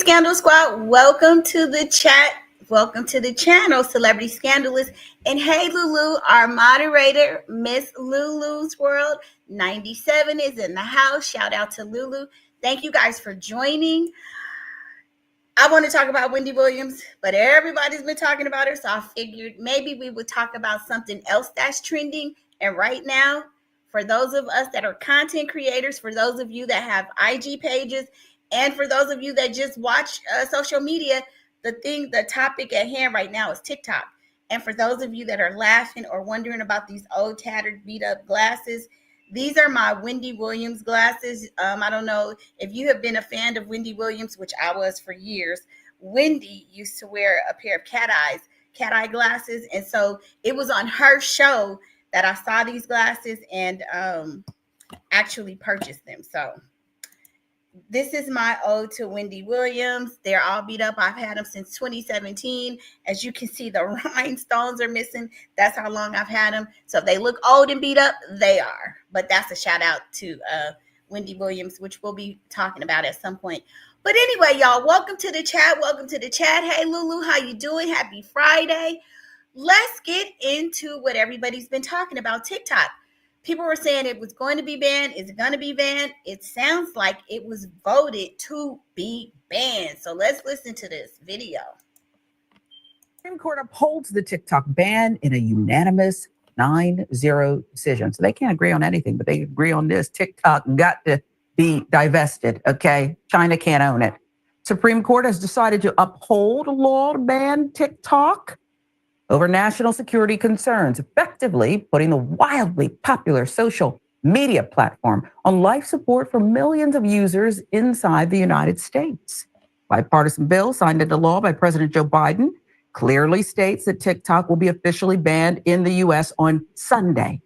Scandal Squad? Welcome to the chat. Welcome to the channel, Celebrity Scandalist. And hey, Lulu, our moderator, Miss Lulu's World 97 is in the house. Shout out to Lulu. Thank you guys for joining. I want to talk about Wendy Williams, but everybody's been talking about her, so I figured maybe we would talk about something else that's trending. And right now, for those of us that are content creators, for those of you that have IG pages, and for those of you that just watch social media, the topic at hand right now is TikTok. And for those of you that are laughing or wondering about these old, tattered, beat up glasses, these are my Wendy Williams glasses. I don't know if you have been a fan of Wendy Williams, which I was for years. Wendy used to wear a pair of cat eye glasses. And so it was on her show that I saw these glasses and actually purchased them. So this is my ode to Wendy Williams. They're all beat up. I've had them since 2017. As you can see, the rhinestones are missing. That's how long I've had them. So if they look old and beat up, they are. But that's a shout out to Wendy Williams, which we'll be talking about at some point. But anyway, y'all, welcome to the chat. Welcome to the chat. Hey, Lulu, how you doing? Happy Friday. Let's get into what everybody's been talking about, TikTok. People were saying it was going to be banned. Is it going to be banned? It sounds like it was voted to be banned. So let's listen to this video. Supreme Court upholds the TikTok ban in a unanimous 9-0 decision. So they can't agree on anything, but they agree on this. TikTok got to be divested, okay? China can't own it. Supreme Court has decided to uphold a law to ban TikTok over national security concerns, effectively putting the wildly popular social media platform on life support for millions of users inside the United States. Bipartisan bill signed into law by President Joe Biden clearly states that TikTok will be officially banned in the U.S. on Sunday.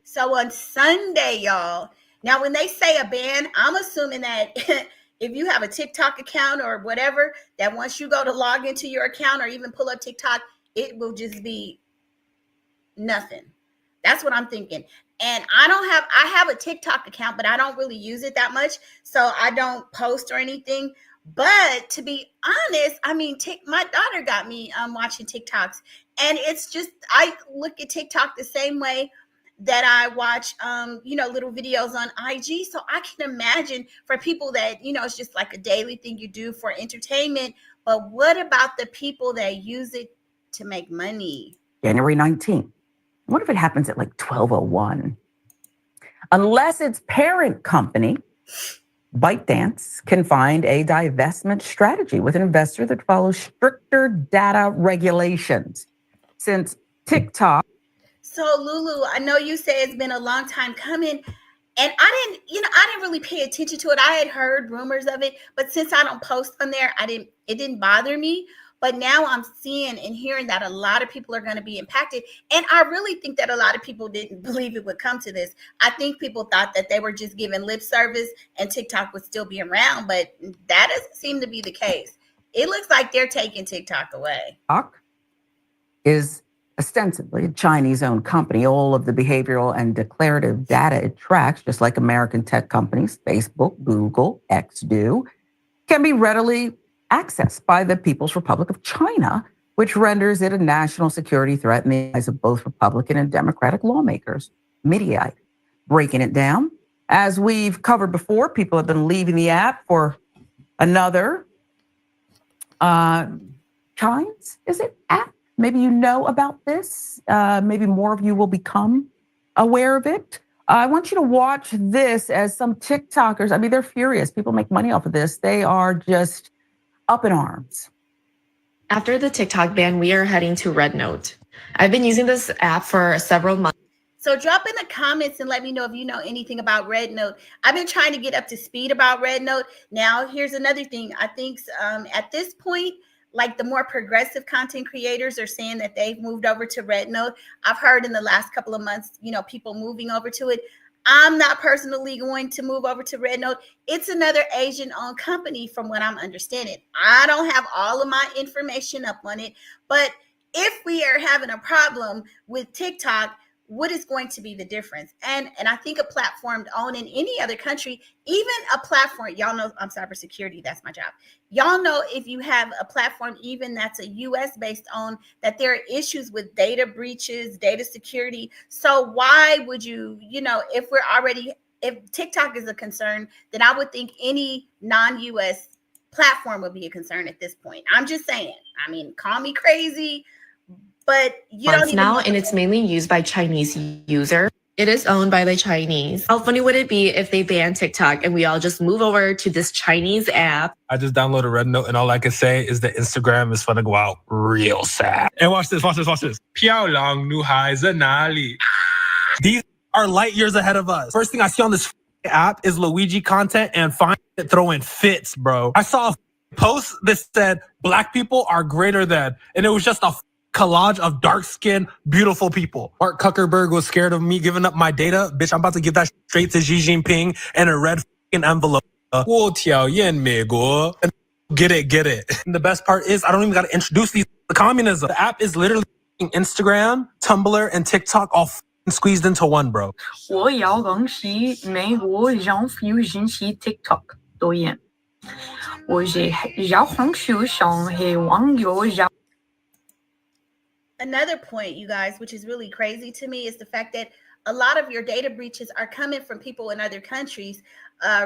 So on Sunday, y'all. Now, when they say a ban, I'm assuming that if you have a TikTok account or whatever, that once you go to log into your account or even pull up TikTok, it will just be nothing. That's what I'm thinking. And I have a TikTok account, but I don't really use it that much. So I don't post or anything. But to be honest, I mean, my daughter got me watching TikToks. And it's just, I look at TikTok the same way that I watch, little videos on IG. So I can imagine for people that, it's just like a daily thing you do for entertainment. But what about the people that use it to make money? January 19th. What if it happens at like 12:01? Unless its parent company, ByteDance, can find a divestment strategy with an investor that follows stricter data regulations. Since TikTok. So Lulu, I know you say it's been a long time coming, and I didn't really pay attention to it. I had heard rumors of it, but since I don't post on there, it didn't bother me. But now I'm seeing and hearing that a lot of people are going to be impacted. And I really think that a lot of people didn't believe it would come to this. I think people thought that they were just giving lip service and TikTok would still be around, but that doesn't seem to be the case. It looks like they're taking TikTok away. TikTok is ostensibly a Chinese-owned company. All of the behavioral and declarative data it tracks, just like American tech companies, Facebook, Google, X do, can be readily accessed by the People's Republic of China, which renders it a national security threat in the eyes of both Republican and Democratic lawmakers. Mediaite. Breaking it down, as we've covered before, people have been leaving the app for another Chines, is it, app? Maybe you know about this. Maybe more of you will become aware of it. I want you to watch this as some TikTokers, I mean, they're furious. People make money off of this. They are just up in arms. After the TikTok ban, we are heading to RedNote. I've been using this app for several months. So drop in the comments and let me know if you know anything about RedNote. I've been trying to get up to speed about RedNote. Now, here's another thing. I think at this point, like the more progressive content creators are saying that they've moved over to RedNote. I've heard in the last couple of months, people moving over to it. I'm not personally going to move over to RedNote. It's another Asian-owned company from what I'm understanding. I don't have all of my information up on it, but if we are having a problem with TikTok, what is going to be the difference? And I think a platform owned in any other country, even a platform, y'all know I'm cybersecurity, that's my job. Y'all know if you have a platform, even that's a US based owned, that there are issues with data breaches, data security. So why would you, if TikTok is a concern, then I would think any non-US platform would be a concern at this point. I'm just saying. I mean, call me crazy, but you don't even now, know. And it's mainly used by Chinese users. It is owned by the Chinese. How funny would it be if they ban TikTok and we all just move over to this Chinese app? I just downloaded Red Note, and all I can say is that Instagram is gonna go out real sad. And watch this. 漂亮女孩在哪里? These are light years ahead of us. First thing I see on this app is Luigi content and find it throwing fits, bro. I saw a post that said Black people are greater than, and it was just a collage of dark-skinned, beautiful people. Mark Zuckerberg was scared of me giving up my data. Bitch, I'm about to give that straight to Xi Jinping in a red envelope. 我讨厌美国. Get it. And the best part is I don't even got to introduce these to communism. The app is literally Instagram, Tumblr, and TikTok all squeezed into one, bro. 我要恭喜美國政府引起 TikTok 導演。我是要控訴上係網友要。 Another point, you guys, which is really crazy to me, is the fact that a lot of your data breaches are coming from people in other countries,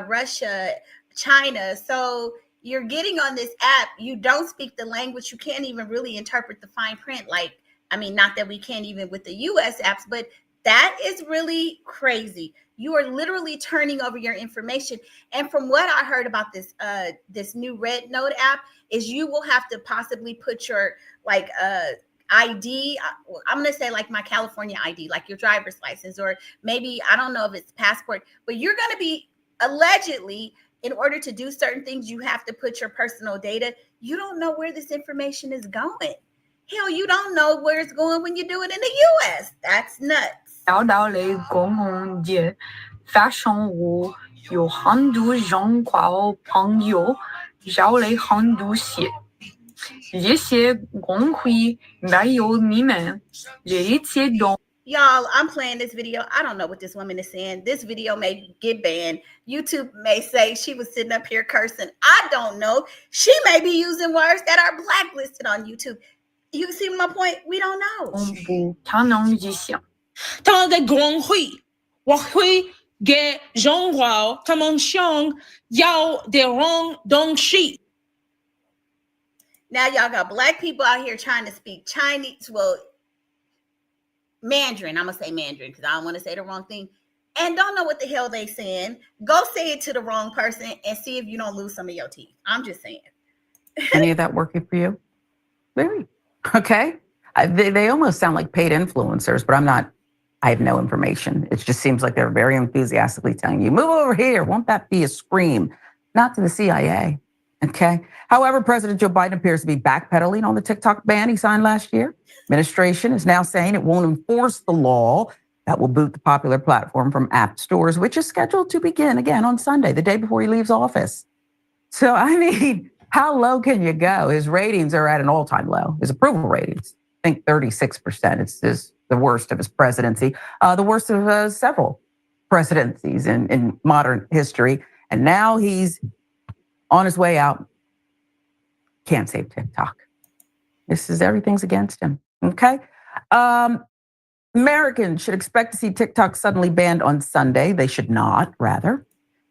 Russia, China. So you're getting on this app, you don't speak the language, you can't even really interpret the fine print. Like, I mean, not that we can't even with the US apps, but that is really crazy. You are literally turning over your information. And from what I heard about this new Red Note app is you will have to possibly put your ID, I'm going to say like my California ID, like your driver's license, or maybe, I don't know if it's passport, but you're going to be allegedly, in order to do certain things, you have to put your personal data. You don't know where this information is going. Hell, you don't know where it's going when you do it in the US. That's nuts. 找到了公共节发生我有很多人和朋友绕了很多些。这些工会没有你们这一切都。 Y'all, I'm playing this video. I don't know what this woman is saying. This video may get banned. YouTube may say she was sitting up here cursing. I don't know. She may be using words that are blacklisted on YouTube. You see my point? We don't know. 不可能一想。他们的工会，我会给中国他们想要的人东西。 Now y'all got Black people out here trying to speak Chinese, well, Mandarin. I'm gonna say Mandarin because I don't want to say the wrong thing, and don't know what the hell they saying. Go say it to the wrong person and see if you don't lose some of your teeth. I'm just saying. Any of that working for you? Very. Okay. They almost sound like paid influencers, but I have no information. It just seems like they're very enthusiastically telling you, move over here. Won't that be a scream? Not to the CIA. Okay. However, President Joe Biden appears to be backpedaling on the TikTok ban he signed last year. Administration is now saying it won't enforce the law that will boot the popular platform from app stores, which is scheduled to begin again on Sunday, the day before he leaves office. So, I mean, how low can you go? His ratings are at an all-time low. His approval ratings, I think 36%. It's the worst of his presidency, the worst of several presidencies in modern history. And now he's on his way out. Can't save TikTok. Everything's against him. Okay. Americans should expect to see TikTok suddenly banned on Sunday. They should not, rather.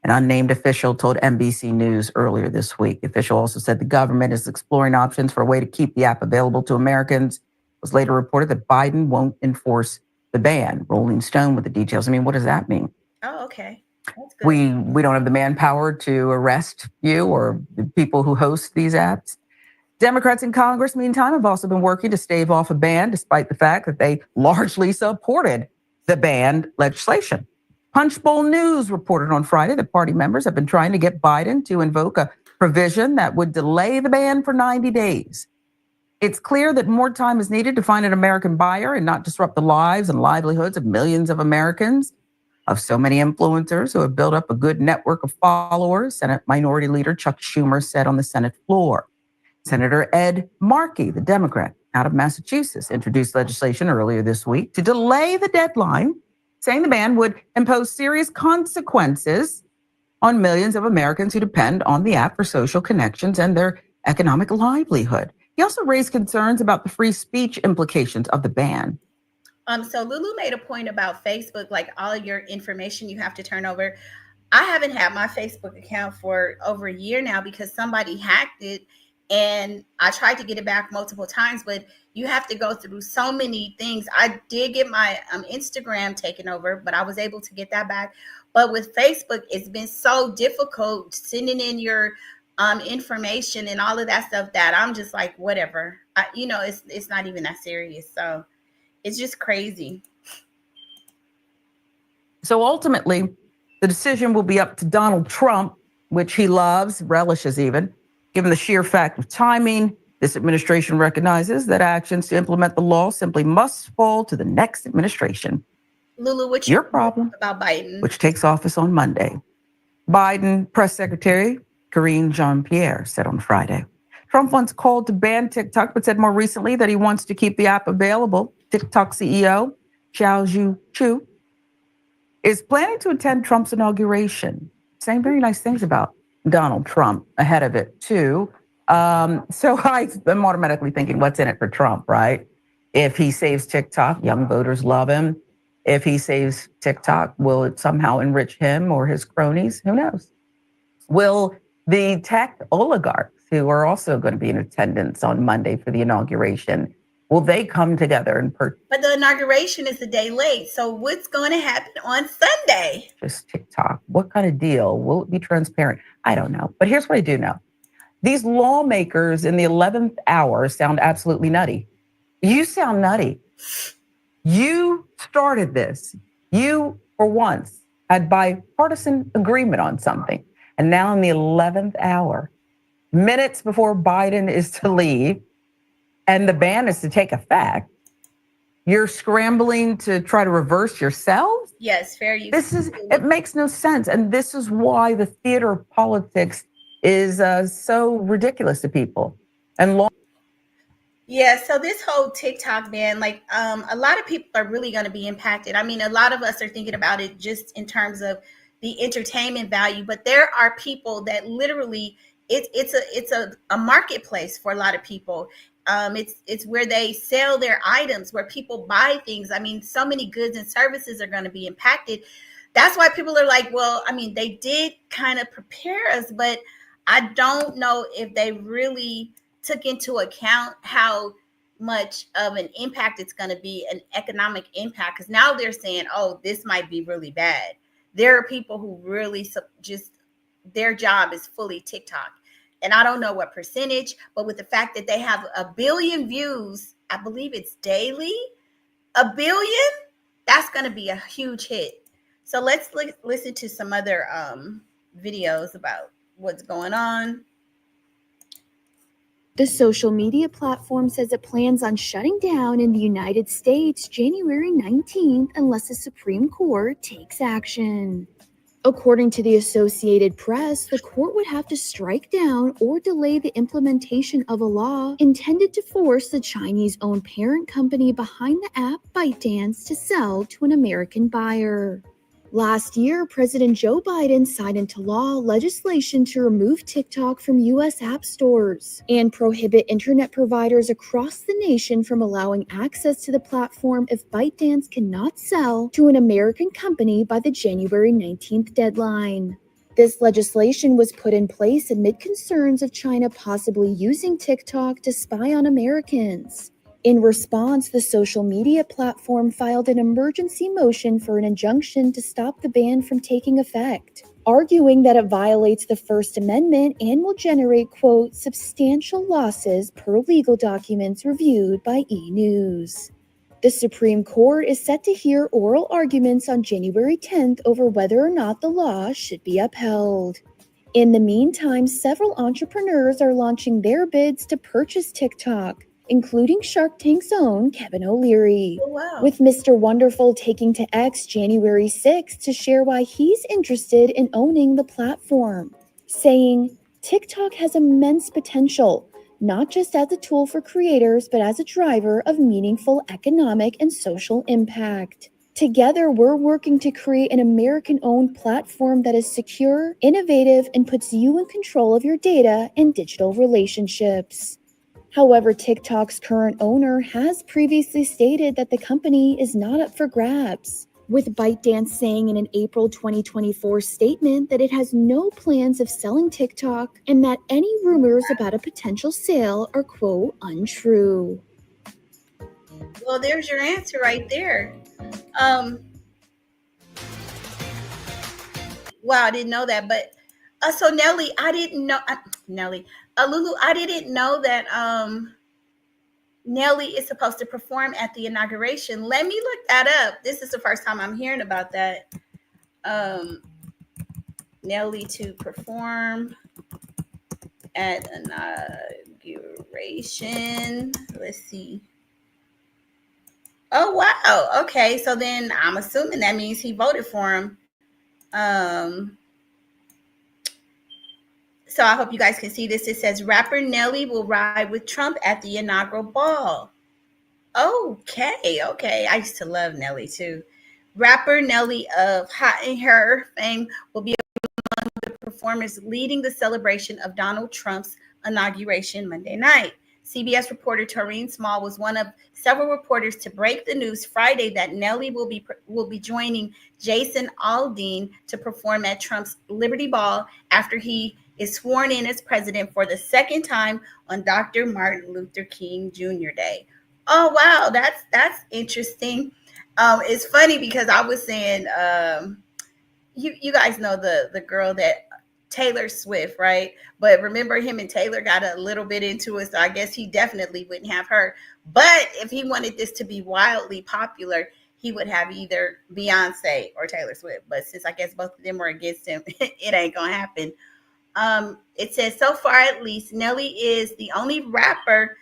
An unnamed official told NBC News earlier this week. The official also said the government is exploring options for a way to keep the app available to Americans. It was later reported that Biden won't enforce the ban. Rolling Stone with the details. I mean, what does that mean? Oh, okay. That's good. We don't have the manpower to arrest you or the people who host these apps. Democrats in Congress, meantime, have also been working to stave off a ban, despite the fact that they largely supported the banned legislation. Punchbowl News reported on Friday that party members have been trying to get Biden to invoke a provision that would delay the ban for 90 days. It's clear that more time is needed to find an American buyer and not disrupt the lives and livelihoods of millions of Americans, of so many influencers who have built up a good network of followers, Senate Minority Leader Chuck Schumer said on the Senate floor. Senator Ed Markey, the Democrat, out of Massachusetts introduced legislation earlier this week to delay the deadline, saying the ban would impose serious consequences on millions of Americans who depend on the app for social connections and their economic livelihood. He also raised concerns about the free speech implications of the ban. So Lulu made a point about Facebook, like all your information you have to turn over. I haven't had my Facebook account for over a year now because somebody hacked it, and I tried to get it back multiple times, but you have to go through so many things. I did get my Instagram taken over, but I was able to get that back. But with Facebook, it's been so difficult sending in your information and all of that stuff that I'm just like, whatever. It's not even that serious. So it's just crazy. So ultimately, the decision will be up to Donald Trump, which he loves, relishes even. Given the sheer fact of timing, this administration recognizes that actions to implement the law simply must fall to the next administration. Lulu, what's your problem about Biden, which takes office on Monday? Biden Press Secretary Karine Jean-Pierre said on Friday, Trump once called to ban TikTok, but said more recently that he wants to keep the app available. TikTok CEO Xiao Zhu is planning to attend Trump's inauguration, saying very nice things about Donald Trump ahead of it, too. So I'm automatically thinking, what's in it for Trump, right? If he saves TikTok, young voters love him. If he saves TikTok, will it somehow enrich him or his cronies? Who knows? Will the tech oligarchs, who are also going to be in attendance on Monday for the inauguration, will they come together and purchase? But the inauguration is a day late. So what's going to happen on Sunday? Just TikTok. What kind of deal? Will it be transparent? I don't know. But here's what I do know. These lawmakers in the 11th hour sound absolutely nutty. You sound nutty. You started this. You, for once, had bipartisan agreement on something. And now in the 11th hour, minutes before Biden is to leave, and the ban is to take effect, you're scrambling to try to reverse yourselves? Yes, fair use. It makes no sense. And this is why the theater of politics is so ridiculous to people. And yeah, so this whole TikTok ban, like a lot of people are really going to be impacted. I mean, a lot of us are thinking about it just in terms of the entertainment value, but there are people that literally it's a marketplace for a lot of people. It's where they sell their items, where people buy things. I mean, so many goods and services are going to be impacted. That's why people are like, well, I mean, they did kind of prepare us, but I don't know if they really took into account how much of an impact it's going to be, an economic impact. Because now they're saying, oh, this might be really bad. There are people who really just their job is fully TikTok. And I don't know what percentage, but with the fact that they have 1 billion views, I believe it's daily, 1 billion, that's going to be a huge hit. So let's listen to some other videos about what's going on. The social media platform says it plans on shutting down in the United States January 19th unless the Supreme Court takes action. According to the Associated Press, the court would have to strike down or delay the implementation of a law intended to force the Chinese-owned parent company behind the app ByteDance to sell to an American buyer. Last year, President Joe Biden signed into law legislation to remove TikTok from U.S. app stores and prohibit internet providers across the nation from allowing access to the platform if ByteDance cannot sell to an American company by the January 19th deadline. This legislation was put in place amid concerns of China possibly using TikTok to spy on Americans. In response, the social media platform filed an emergency motion for an injunction to stop the ban from taking effect, arguing that it violates the First Amendment and will generate, quote, substantial losses per legal documents reviewed by E! News. The Supreme Court is set to hear oral arguments on January 10th over whether or not the law should be upheld. In the meantime, several entrepreneurs are launching their bids to purchase TikTok, including Shark Tank's own Kevin O'Leary, with Mr. Wonderful taking to X January 6th to share why he's interested in owning the platform, saying, TikTok has immense potential. not just as a tool for creators, but as a driver of meaningful economic and social impact. Together, we're working to create an American-owned platform that is secure, innovative, and puts you in control of your data and digital relationships. However, TikTok's current owner has previously stated that the company is not up for grabs, with ByteDance saying in an April 2024 statement that it has no plans of selling TikTok and that any rumors about a potential sale are, quote, untrue. Well, there's your answer right there. Wow, I didn't know that. But so Nelly, I didn't know Nelly, Lulu, I didn't know that Nelly is supposed to perform at the inauguration. Let me look that up. This is the first time I'm hearing about that. Nelly to perform at inauguration. Let's see. Oh wow. Okay, so then I'm assuming that means he voted for him. So I hope you guys can see this. It says rapper Nelly will ride with Trump at the inaugural ball. Okay. I used to love Nelly too. Rapper Nelly of Hot and Her fame will be among the performers leading the celebration of Donald Trump's inauguration Monday night. CBS reporter Taurine Small was one of several reporters to break the news Friday that Nelly will be joining Jason Aldean to perform at Trump's Liberty Ball after he is sworn in as president for the second time on Dr. Martin Luther King Jr. Day. Oh wow, that's interesting. It's funny because I was saying, you guys know the girl that Taylor Swift, right? But remember, him and Taylor got a little bit into it, so I guess he definitely wouldn't have her. But if he wanted this to be wildly popular, he would have either Beyonce or Taylor Swift. But since I guess both of them were against him, it ain't gonna happen. It says so far at least Nelly is the only rapper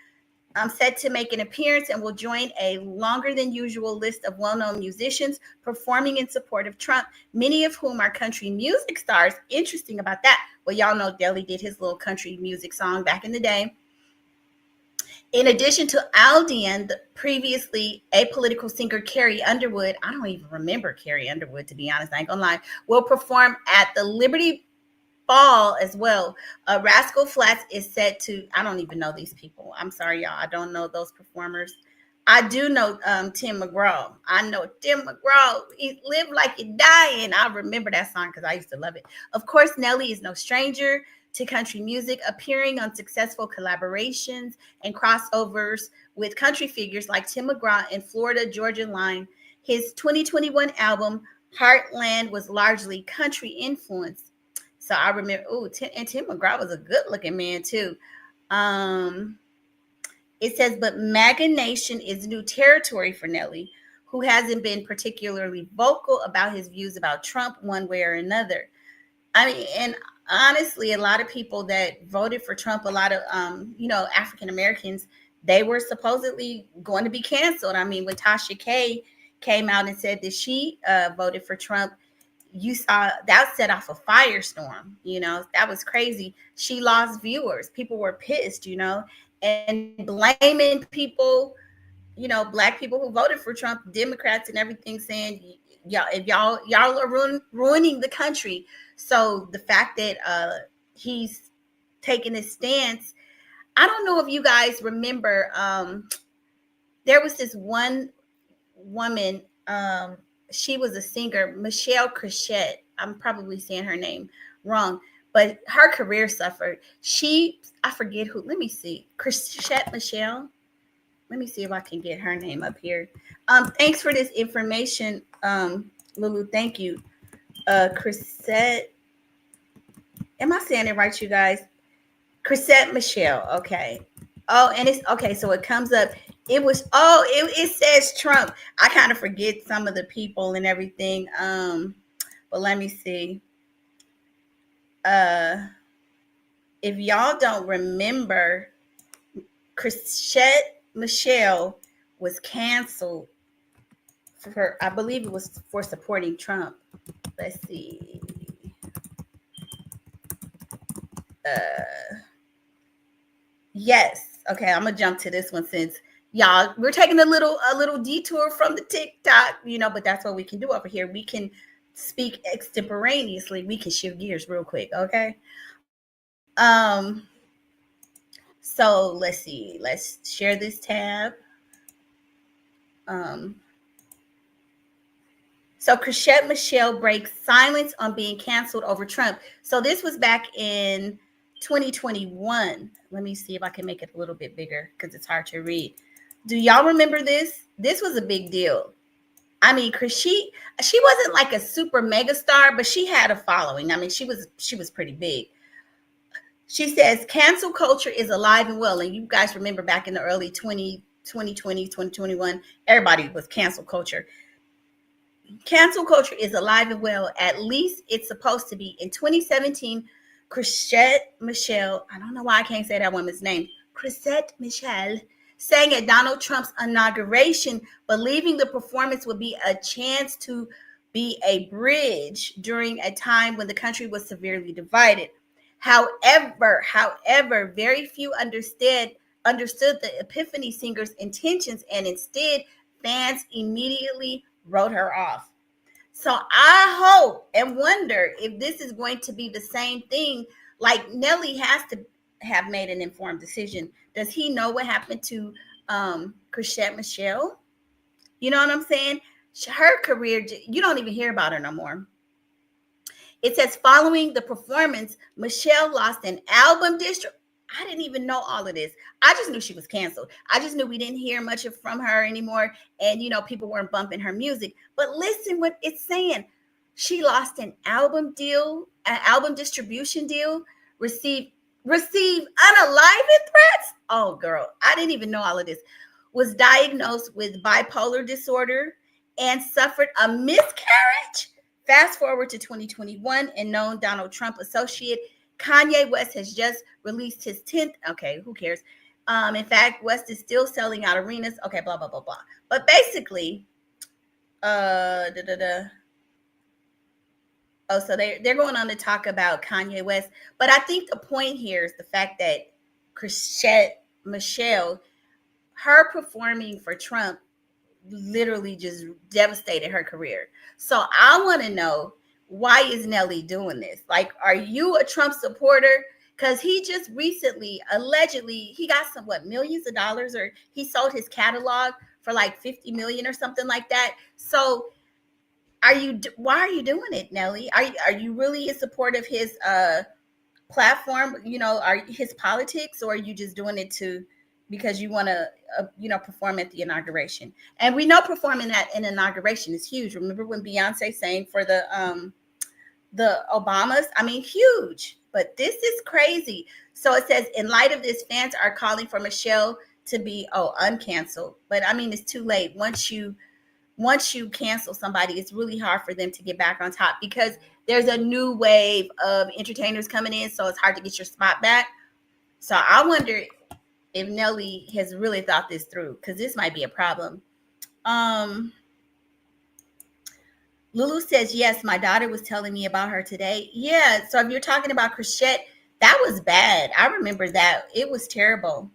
set to make an appearance and will join a longer than usual list of well-known musicians performing in support of Trump, many of whom are country music stars. Interesting about that. Well, y'all know Nelly did his little country music song back in the day. In addition to Aldean, the previously apolitical singer Carrie Underwood, I don't even remember Carrie Underwood, to be honest, I ain't gonna lie, will perform at the Liberty Ball as well. Rascal Flatts is set to, I don't even know these people. I'm sorry, y'all. I don't know those performers. I do know Tim McGraw. I know Tim McGraw. He lived like he dying. I remember that song because I used to love it. Of course, Nelly is no stranger to country music, appearing on successful collaborations and crossovers with country figures like Tim McGraw and Florida Georgia Line. His 2021 album, Heartland, was largely country influenced. So I remember, Tim McGraw was a good looking man too. It says, but MAGA Nation is new territory for Nelly, who hasn't been particularly vocal about his views about Trump one way or another. I mean, and honestly, a lot of people that voted for Trump, a lot of, African Americans, they were supposedly going to be canceled. I mean, when Tasha K came out and said that she voted for Trump, you saw that set off a firestorm. That was crazy. She lost viewers. People were pissed, and blaming people, black people who voted for Trump, Democrats and everything, saying, if y'all are ruining the country. So the fact that he's taking his stance, I don't know if you guys remember, there was this one woman, she was a singer, Michelle Crochet. I'm probably saying her name wrong, but her career suffered. I forget who, let me see. Crochet Michelle. Let me see if I can get her name up here. Thanks for this information, Lulu. Thank you. Crochet. Am I saying it right, you guys? Crochet Michelle. Okay. Oh, and it's okay. So it comes up. It says Trump. I kind of forget some of the people and everything. But let me see. If y'all don't remember, Crochet Michelle was canceled for, I believe it was for supporting Trump. Let's see. Yes. Okay, I'm gonna jump to this one since y'all we're taking a little detour from the TikTok, but that's what we can do over here. We can speak extemporaneously. We can shift gears real quick, okay? Um, so let's see. Let's share this tab. Um, so Chrisette Michele breaks silence on being canceled over Trump. So this was back in 2021. Let me see if I can make it a little bit bigger because it's hard to read. Do y'all remember this? This was a big deal. I mean, she wasn't like a super mega star, but she had a following. I mean, she was pretty big. She says cancel culture is alive and well. And you guys remember back in the early 2020, 2021, everybody was cancel culture. Cancel culture is alive and well. At least it's supposed to be. In 2017, Chrisette Michele, I don't know why I can't say that woman's name, Chrisette Michele, sang at Donald Trump's inauguration, believing the performance would be a chance to be a bridge during a time when the country was severely divided. However, very few understood the Epiphany singer's intentions, and instead, fans immediately wrote her off. So I hope and wonder if this is going to be the same thing. Like Nelly has to have made an informed decision. Does he know what happened to Chrisette Michele? You know what I'm saying? Her career, you don't even hear about her no more. It says following the performance, Michelle lost an album district. I didn't even know all of this. I just knew she was canceled. I just knew we didn't hear much from her anymore. And, people weren't bumping her music. But listen what it's saying. She lost an album deal, an album distribution deal, received unaliving threats. Oh, girl, I didn't even know all of this. Was diagnosed with bipolar disorder and suffered a miscarriage. Fast forward to 2021, and known Donald Trump associate Kanye West has just released his 10th. Okay, who cares? In fact, West is still selling out arenas. Okay, blah, blah, blah, blah. But basically, so they're going on to talk about Kanye West. But I think the point here is the fact that Chrisette Michele, her performing for Trump, literally just devastated her career. So I want to know, why is Nelly doing this? Like, are you a Trump supporter? Because he just recently, allegedly, he got some millions of dollars, or he sold his catalog for like 50 million or something like that. So why are you doing it, Nelly? Are you really in support of his platform, are his politics, or are you just doing it because you want to perform at the inauguration? And we know performing at an inauguration is huge. Remember when Beyonce sang for the Obamas? I mean, huge. But this is crazy. So it says, in light of this, fans are calling for Michelle to be uncanceled. But I mean, it's too late. Once you cancel somebody, it's really hard for them to get back on top, because there's a new wave of entertainers coming in, so it's hard to get your spot back. So I wonder if Nelly has really thought this through, because this might be a problem. Lulu says, yes, my daughter was telling me about her today. Yeah, so if you're talking about Chrisette, that was bad. I remember that. It was terrible.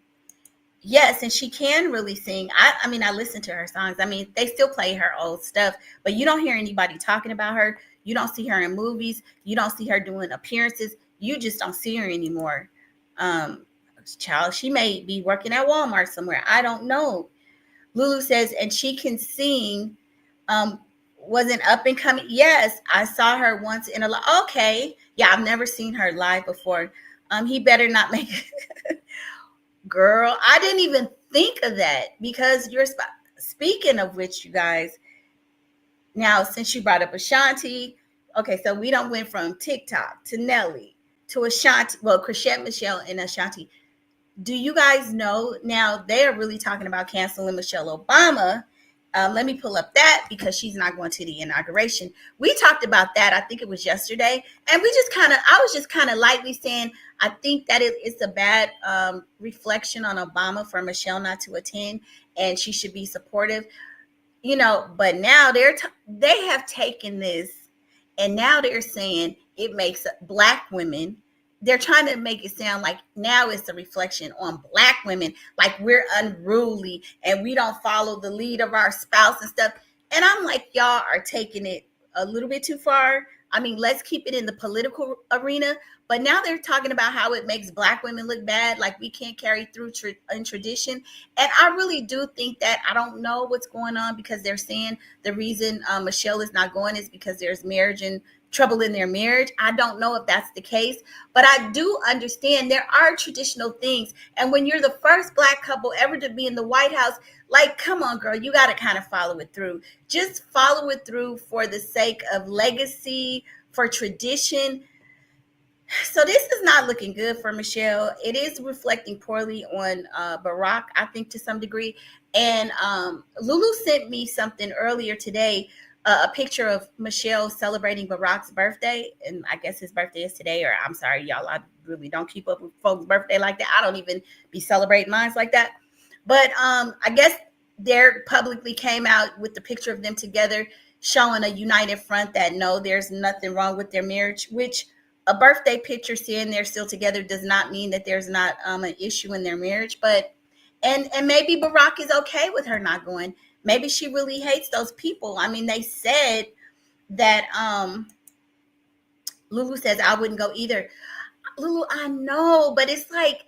Yes, and she can really sing. I mean, I listen to her songs. I mean, they still play her old stuff, but you don't hear anybody talking about her. You don't see her in movies. You don't see her doing appearances. You just don't see her anymore. Child, she may be working at Walmart somewhere. I don't know. Lulu says, and she can sing. Wasn't up and coming. Yes, I saw her once in a live. Okay. Yeah, I've never seen her live before. He better not make it. Girl, I didn't even think of that, because speaking of which, you guys, now since you brought up Ashanti, okay, so we don't went from TikTok to Nelly to Ashanti, Chrisette Michele and Ashanti. Do you guys know now they are really talking about canceling Michelle Obama? Let me pull up that, because she's not going to the inauguration. We talked about that, I think it was yesterday, and I was just kind of lightly saying, I think that it's a bad reflection on Obama for Michelle not to attend, and she should be supportive, but now they have taken this, and now they're saying it makes Black women they're trying to make it sound like now it's a reflection on Black women, like we're unruly and we don't follow the lead of our spouse and stuff. And I'm like, y'all are taking it a little bit too far. I mean, let's keep it in the political arena. But now they're talking about how it makes Black women look bad, like we can't carry through in tradition. And I really do think that, I don't know what's going on, because they're saying the reason Michelle is not going is because there's marriage and trouble in their marriage. I don't know if that's the case, but I do understand there are traditional things. And when you're the first Black couple ever to be in the White House, like, come on, girl, you got to kind of follow it through. Just follow it through for the sake of legacy, for tradition. So this is not looking good for Michelle. It is reflecting poorly on Barack, I think, to some degree. And Lulu sent me something earlier today, a picture of Michelle celebrating Barack's birthday. And I guess his birthday is today, or I'm sorry, y'all, I really don't keep up with folks' birthday like that. I don't even be celebrating mine like that. But I guess they're publicly came out with the picture of them together, showing a united front that no, there's nothing wrong with their marriage, which a birthday picture saying they're still together does not mean that there's not an issue in their marriage. But and maybe Barack is okay with her not going. Maybe she really hates those people. I mean, they said that Lulu says I wouldn't go either. Lulu, I know, but it's like,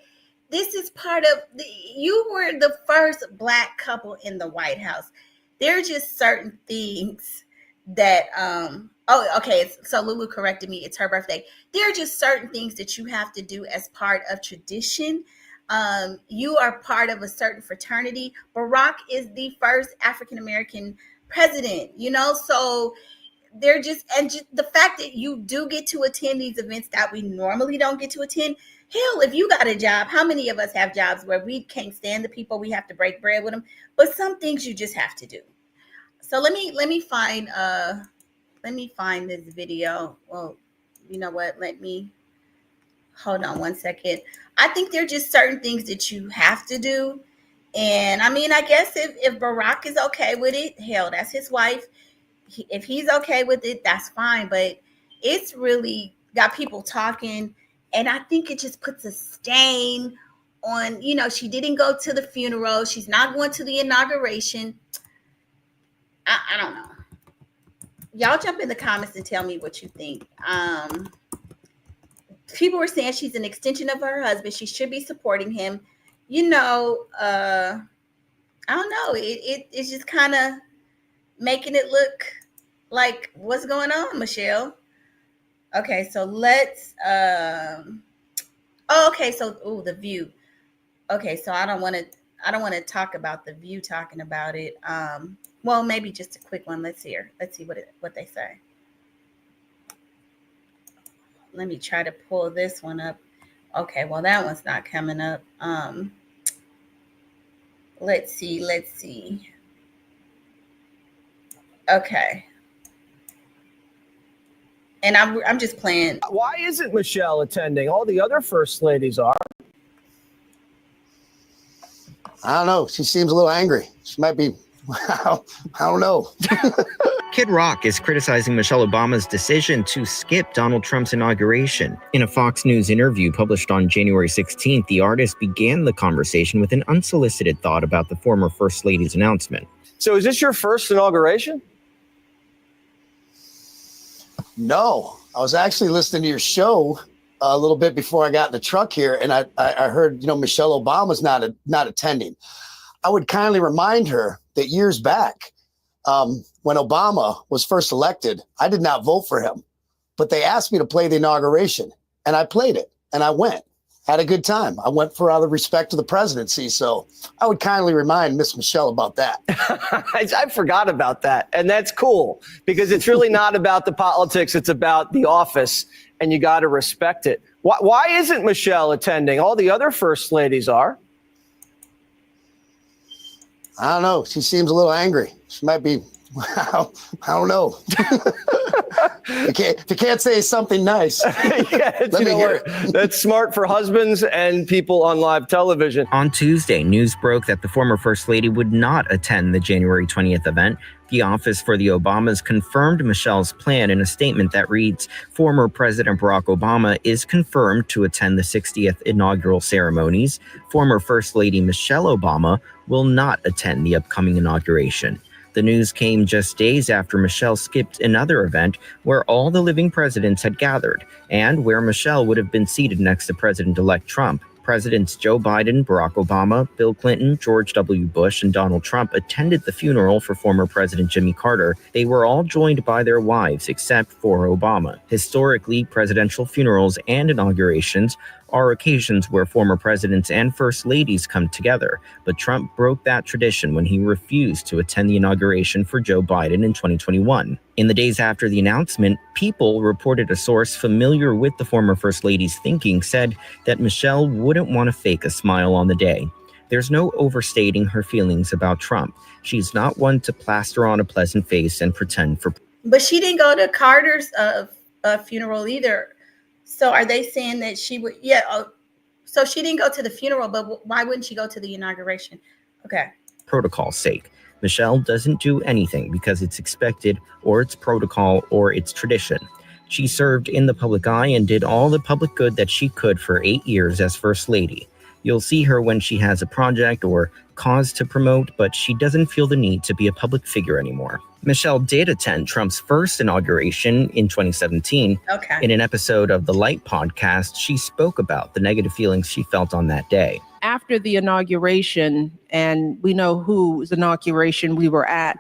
this is part of you were the first Black couple in the White House. There are just certain things that oh, okay, so Lulu corrected me, it's her birthday. There are just certain things that you have to do as part of tradition. You are part of a certain fraternity. Barack is the first African American president, you know, so they're just the fact that you do get to attend these events that we normally don't get to attend. Hell, if you got a job, how many of us have jobs where we can't stand the people, we have to break bread with them? But some things you just have to do. So let me find this video. Well, you know what? Let me hold on one second. I think there are just certain things that you have to do. And I mean, I guess if Barack is okay with it, hell, that's his wife. If he's okay with it, that's fine. But it's really got people talking. And I think it just puts a stain on, you know, she didn't go to the funeral. She's not going to the inauguration. I don't know. Y'all jump in the comments and tell me what you think. People were saying she's an extension of her husband. She should be supporting him. You know, I don't know. It's just kind of making it look like, what's going on, Michelle? Okay, so let's okay, so The View. Okay, so I don't want to talk about The View talking about it. Well, maybe just a quick one. Let's see what they say. Let me try to pull this one up. Okay, well, that one's not coming up. Let's see. Okay. And I'm just playing. Why isn't Michelle attending? All the other first ladies are. I don't know. She seems a little angry. She might be. I don't know. Kid Rock is criticizing Michelle Obama's decision to skip Donald Trump's inauguration. In a Fox News interview published on January 16th, the artist began the conversation with an unsolicited thought about the former First Lady's announcement. So is this your first inauguration? No, I was actually listening to your show a little bit before I got in the truck here, and I heard, you know, Michelle Obama's not attending. I would kindly remind her that years back, when Obama was first elected, I did not vote for him, but they asked me to play the inauguration, and I played it, and I went. Had a good time. I went for out of respect to the presidency, so I would kindly remind Miss Michelle about that. I forgot about that, and that's cool, because it's really not about the politics, it's about the office, and you got to respect it. Why isn't Michelle attending? All the other first ladies are. I don't know. She seems a little angry. She might be. Wow, I don't know. If you can't say something nice, let me hear it. That's smart for husbands and people on live television. On Tuesday, news broke that the former First Lady would not attend the January 20th event. The Office for the Obamas confirmed Michelle's plan in a statement that reads, former President Barack Obama is confirmed to attend the 60th inaugural ceremonies. Former First Lady Michelle Obama will not attend the upcoming inauguration. The news came just days after Michelle skipped another event where all the living presidents had gathered, and where Michelle would have been seated next to President-elect Trump. Presidents Joe Biden, Barack Obama, Bill Clinton, George W. Bush, and Donald Trump attended the funeral for former President Jimmy Carter. They were all joined by their wives, except for Obama. Historically, presidential funerals and inaugurations are occasions where former presidents and first ladies come together, but Trump broke that tradition when he refused to attend the inauguration for Joe Biden in 2021. In the days after the announcement, People reported a source familiar with the former first lady's thinking said that Michelle wouldn't want to fake a smile on the day. There's no overstating her feelings about Trump. She's not one to plaster on a pleasant face and pretend for. But she didn't go to Carter's funeral either. So are they saying that she would? Yeah. So she didn't go to the funeral, but why wouldn't she go to the inauguration? Okay. Protocol's sake. Michelle doesn't do anything because it's expected or it's protocol or it's tradition. She served in the public eye and did all the public good that she could for 8 years as First Lady. You'll see her when she has a project or cause to promote, but she doesn't feel the need to be a public figure anymore. Michelle did attend Trump's first inauguration in 2017. Okay. In an episode of the Light podcast, she spoke about the negative feelings she felt on that day. After the inauguration, and we know whose inauguration we were at,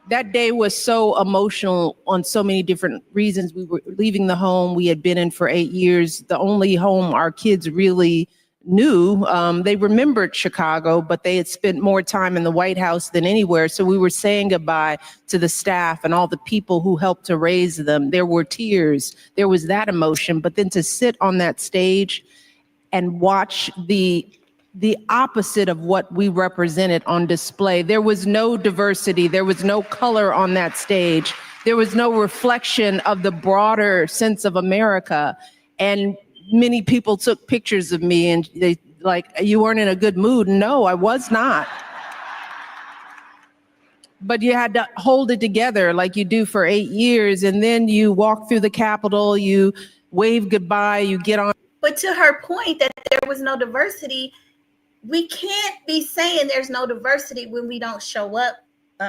that day was so emotional on so many different reasons. We were leaving the home we had been in for 8 years, the only home our kids really knew. They remembered Chicago, but they had spent more time in the White House than anywhere. So we were saying goodbye to the staff and all the people who helped to raise them. There were tears. There was that emotion. But then to sit on that stage and watch the opposite of what we represented on display. There was no diversity. There was no color on that stage. There was no reflection of the broader sense of America. And many people took pictures of me and they like, you weren't in a good mood. No, I was not. But you had to hold it together like you do for 8 years. And then you walk through the Capitol, you wave goodbye, you get on. But to her point that there was no diversity, we can't be saying there's no diversity when we don't show up,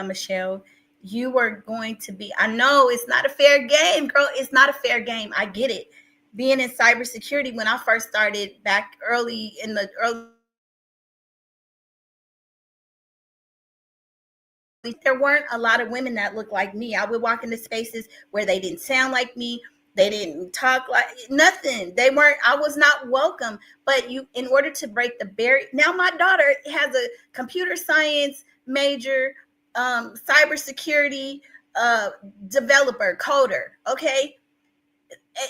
Michelle. You are going to be, I know it's not a fair game, girl. It's not a fair game. I get it. Being in cybersecurity, when I first started back early, there weren't a lot of women that looked like me. I would walk into spaces where they didn't sound like me. They didn't talk like nothing. I was not welcome. But in order to break the barrier, now my daughter has a computer science major, cybersecurity developer, coder. Okay.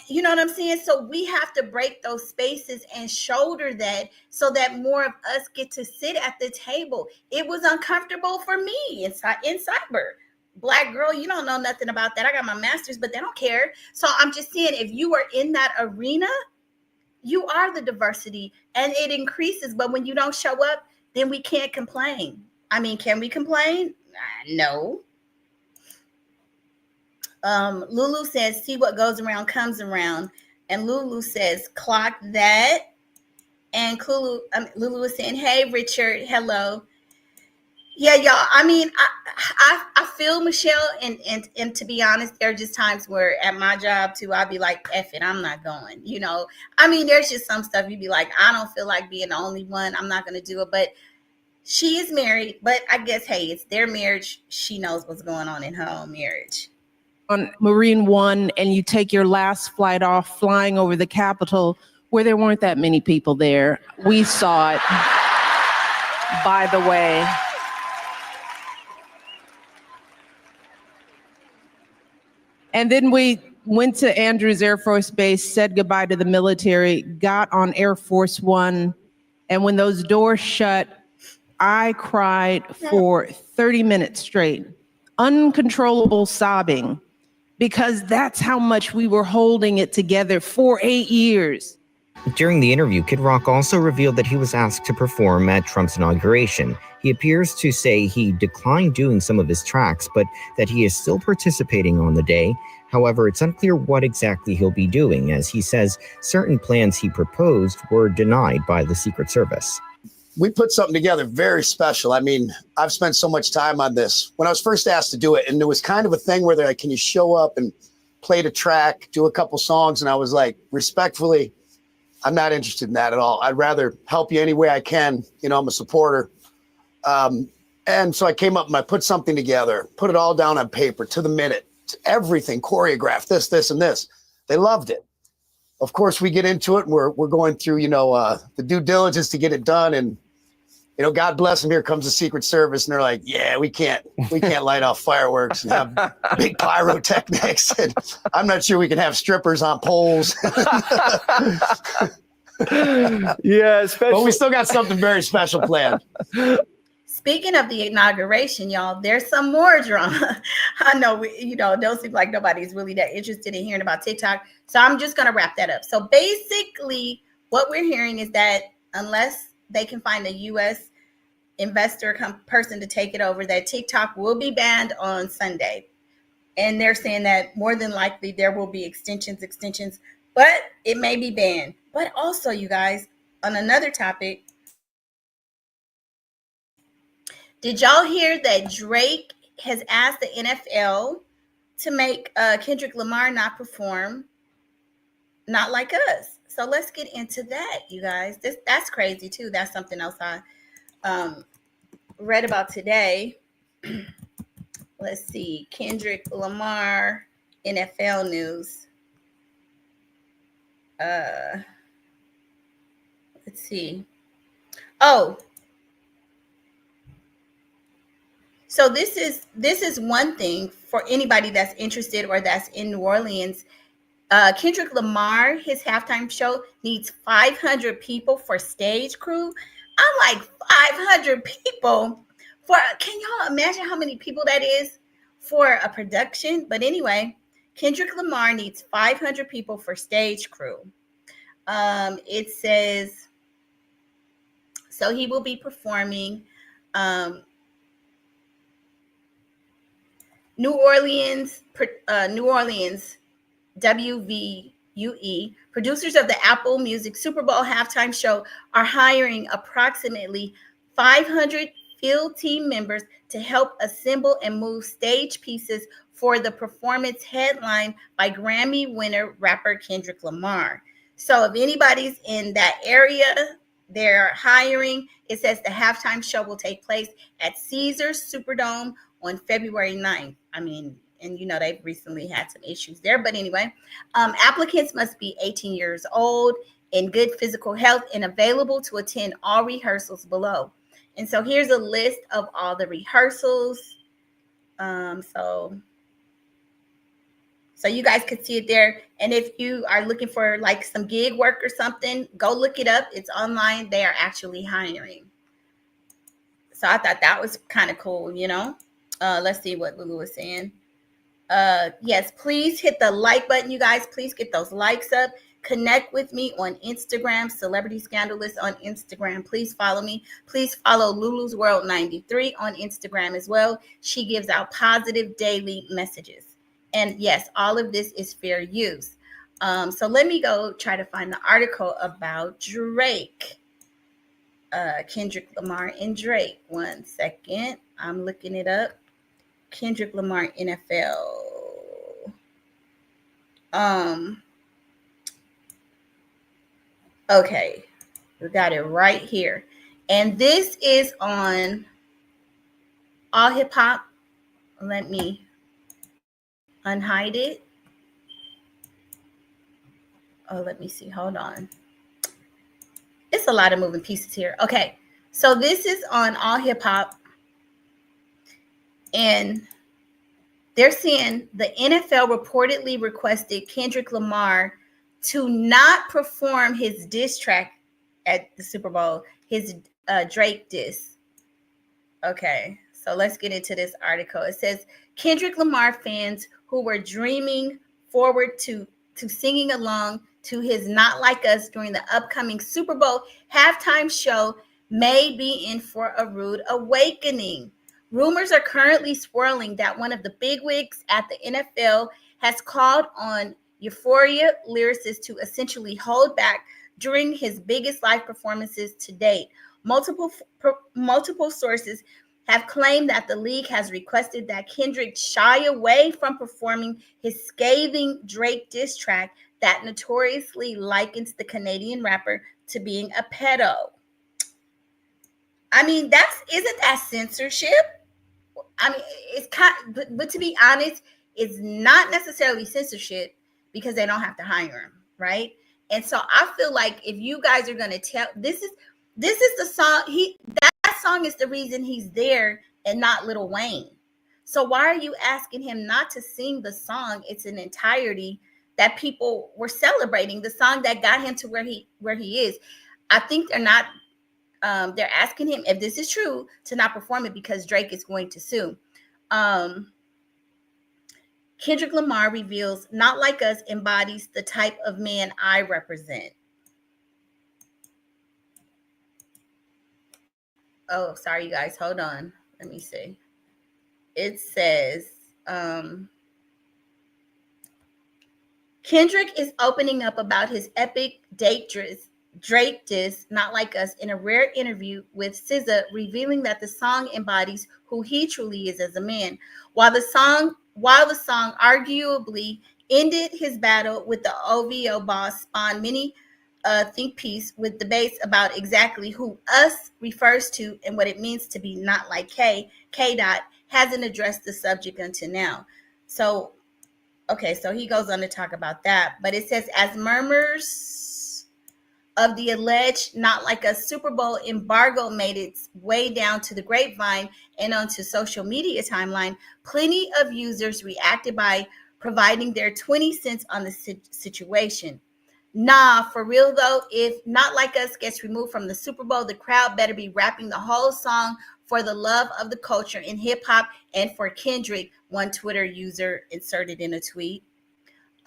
You know what I'm saying? So we have to break those spaces and shoulder that so that more of us get to sit at the table. It was uncomfortable for me in cyber. Black girl, you don't know nothing about that. I got my master's, but they don't care. So I'm just saying, if you are in that arena, you are the diversity and it increases. But when you don't show up, then we can't complain. I mean, can we complain? No. Lulu says, see what goes around comes around. And Lulu says, clock that. And Lulu is saying, hey, Richard, hello. Yeah, y'all. I mean, I feel Michelle, and to be honest, there are just times where at my job too, I'll be like, F it, I'm not going. You know, I mean, there's just some stuff you'd be like, I don't feel like being the only one. I'm not going to do it. But she is married. But I guess, hey, it's their marriage. She knows what's going on in her own marriage. On Marine One, and you take your last flight off flying over the Capitol where there weren't that many people there. We saw it, by the way. And then we went to Andrews Air Force Base, said goodbye to the military, got on Air Force One. And when those doors shut, I cried for 30 minutes straight. uncontrollable sobbing, because that's how much we were holding it together for 8 years. During the interview, Kid Rock also revealed that he was asked to perform at Trump's inauguration. He appears to say he declined doing some of his tracks, but that he is still participating on the day. However, it's unclear what exactly he'll be doing, as he says certain plans he proposed were denied by the Secret Service. We put something together very special. I mean, I've spent so much time on this. When I was first asked to do it, and there was kind of a thing where they're like, can you show up and play the track, do a couple songs? And I was like, respectfully, I'm not interested in that at all. I'd rather help you any way I can. You know, I'm a supporter. And so I came up and I put something together, put it all down on paper to the minute, to everything, choreographed, this, and this. They loved it. Of course, we get into it and we're going through, you know, the due diligence to get it done. And, you know, God bless them. Here comes the Secret Service. And they're like, yeah, we can't light off fireworks and have big pyrotechnics. And I'm not sure we can have strippers on poles. Yeah, especially. But we still got something very special planned. Speaking of the inauguration, y'all, there's some more drama. I know, it don't seem like nobody's really that interested in hearing about TikTok. So I'm just going to wrap that up. So basically, what we're hearing is that unless they can find a U.S. investor person to take it over, that TikTok will be banned on Sunday. And they're saying that more than likely there will be extensions, but it may be banned. But also, you guys, on another topic, did y'all hear that Drake has asked the NFL to make Kendrick Lamar not perform Not Like Us? So let's get into that, you guys. That's crazy too. That's something else I read about today. Let's see. Kendrick Lamar, NFL news. Let's see. Oh, so this is one thing for anybody that's interested or that's in New Orleans. Kendrick Lamar, his halftime show needs 500 people for stage crew. I'm like, 500 people for, can y'all imagine how many people that is for a production? But anyway, Kendrick Lamar needs 500 people for stage crew. It says, so he will be performing New Orleans, WVUE, producers of the Apple Music Super Bowl halftime show are hiring approximately 500 field team members to help assemble and move stage pieces for the performance headlined by Grammy winner rapper Kendrick Lamar. So if anybody's in that area, they're hiring. It says the halftime show will take place at Caesars Superdome on February 9th. I mean, and they've recently had some issues there. But anyway, applicants must be 18 years old, in good physical health, and available to attend all rehearsals below. And so here's a list of all the rehearsals. So you guys could see it there. And if you are looking for like some gig work or something, go look it up. It's online. They are actually hiring. So I thought that was kind of cool, Let's see what Lulu is saying. Yes, please hit the like button, you guys. Please get those likes up. Connect with me on Instagram, Celebrity Scandalous on Instagram. Please follow me. Please follow Lulu's World 93 on Instagram as well. She gives out positive daily messages. And yes, all of this is fair use. So let me go try to find the article about Drake. Kendrick Lamar and Drake. 1 second. I'm looking it up. Kendrick Lamar NFL. Okay, we got it right here. And this is on All Hip Hop. Let me unhide it. Oh, let me see. Hold on. It's a lot of moving pieces here. Okay, so this is on All Hip Hop. And they're saying the NFL reportedly requested Kendrick Lamar to not perform his diss track at the Super Bowl, his Drake diss. Okay, So let's get into this article. It says Kendrick Lamar fans who were dreaming forward to singing along to his Not Like Us during the upcoming Super Bowl halftime show may be in for a rude awakening. Rumors are currently swirling that one of the bigwigs at the NFL has called on Euphoria lyricists to essentially hold back during his biggest live performances to date. Multiple sources have claimed that the league has requested that Kendrick shy away from performing his scathing Drake diss track that notoriously likens the Canadian rapper to being a pedo. I mean, isn't that censorship? I mean, it's kind, but to be honest, it's not necessarily censorship because they don't have to hire him, right? And so I feel like if you guys are going to tell, this is the song. That song is the reason he's there and not Lil Wayne. So why are you asking him not to sing the song? It's an entirety that people were celebrating, the song that got him to where he is. I think they're not. They're asking him, if this is true, to not perform it because Drake is going to sue. Kendrick Lamar reveals Not Like Us embodies the type of man I represent. Oh, sorry, you guys. Hold on. Let me see. It says Kendrick is opening up about his epic Drake diss Not Like Us in a rare interview with SZA, revealing that the song embodies who he truly is as a man. While the song arguably ended his battle with the OVO boss, spawned many think piece with debates about exactly who us refers to and what it means to be not like K Dot hasn't addressed the subject until now. So okay, so he goes on to talk about that, but it says as murmurs of the alleged Not Like a Super Bowl embargo made its way down to the grapevine and onto social media timeline, plenty of users reacted by providing their 20 cents on the situation. Nah, for real though, if Not Like Us gets removed from the Super Bowl, the crowd better be rapping the whole song for the love of the culture in hip hop and for Kendrick, one Twitter user inserted in a tweet.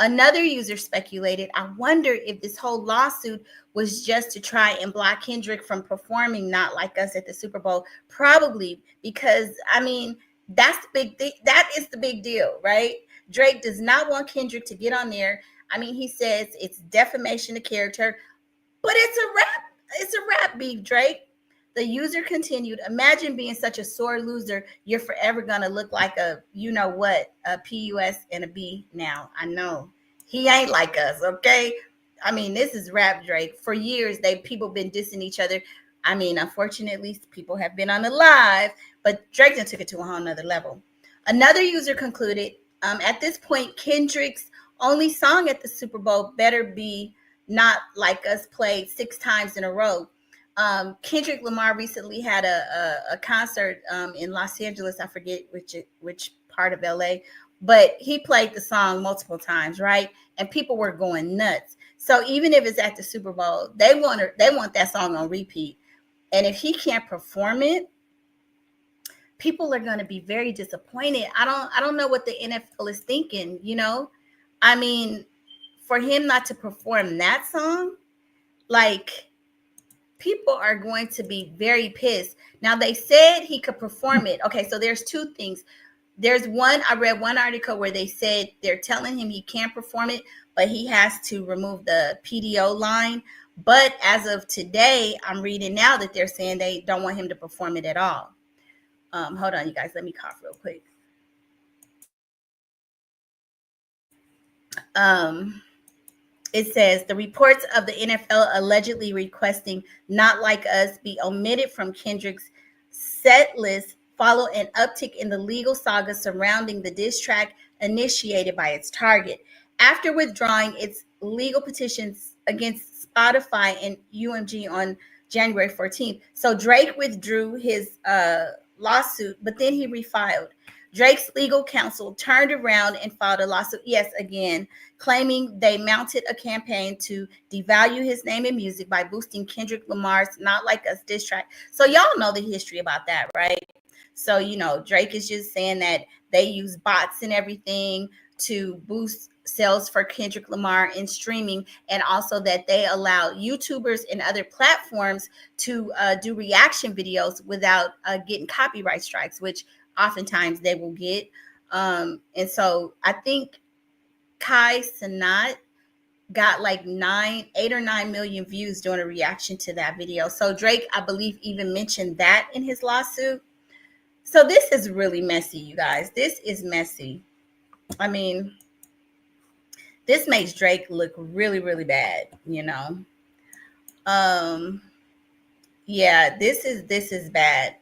Another user speculated, I wonder if this whole lawsuit was just to try and block Kendrick from performing Not Like Us at the Super Bowl. Probably, because I mean, that's the big thing. That is the big deal, right? Drake does not want Kendrick to get on there. I mean, he says it's defamation of character, but it's a rap beef, Drake. The user continued, imagine being such a sore loser, you're forever gonna look like a you know what, a PUS and a B now. I know. He ain't like us, okay? I mean, this is rap Drake. For years, people been dissing each other. I mean, unfortunately, people have been on the live, but Drake done took it to a whole nother level. Another user concluded, at this point, Kendrick's only song at the Super Bowl better be Not Like Us played 6 times in a row. Kendrick Lamar recently had a concert in Los Angeles. I forget which part of LA, but he played the song multiple times, right? And people were going nuts. So even if it's at the Super Bowl, they want that song on repeat. And if he can't perform it, people are going to be very disappointed. I don't know what the NFL is thinking, you know? I mean, for him not to perform that song, like, people are going to be very pissed. Now, they said he could perform it. Okay, so there's 2 things. There's one, I read one article where they said they're telling him he can't perform it, but he has to remove the PDO line. But as of today, I'm reading now that they're saying they don't want him to perform it at all. Hold on, you guys. Let me cough real quick. It says the reports of the NFL allegedly requesting Not Like Us be omitted from Kendrick's set list follow an uptick in the legal saga surrounding the diss track initiated by its target. After withdrawing its legal petitions against Spotify and UMG on January 14th. So Drake withdrew his lawsuit, but then he refiled. Drake's legal counsel turned around and filed a lawsuit, yes, again, claiming they mounted a campaign to devalue his name in music by boosting Kendrick Lamar's Not Like Us diss track. So y'all know the history about that, right? So, you know, Drake is just saying that they use bots and everything to boost sales for Kendrick Lamar in streaming, and also that they allow YouTubers and other platforms to do reaction videos without getting copyright strikes, which oftentimes they will get. And so I think Kai Cenat got like 8 or 9 million views doing a reaction to that video. So Drake, I believe, even mentioned that in his lawsuit. So this is really messy, you guys. This is messy. I mean, this makes Drake look really, really bad, you know. Yeah, this is bad.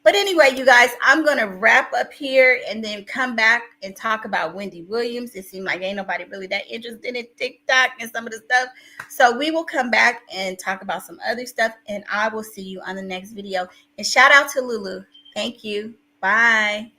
But anyway, you guys, I'm going to wrap up here and then come back and talk about Wendy Williams. It seemed like ain't nobody really that interested in TikTok and some of the stuff. So we will come back and talk about some other stuff, and I will see you on the next video. And shout out to Lulu. Thank you. Bye.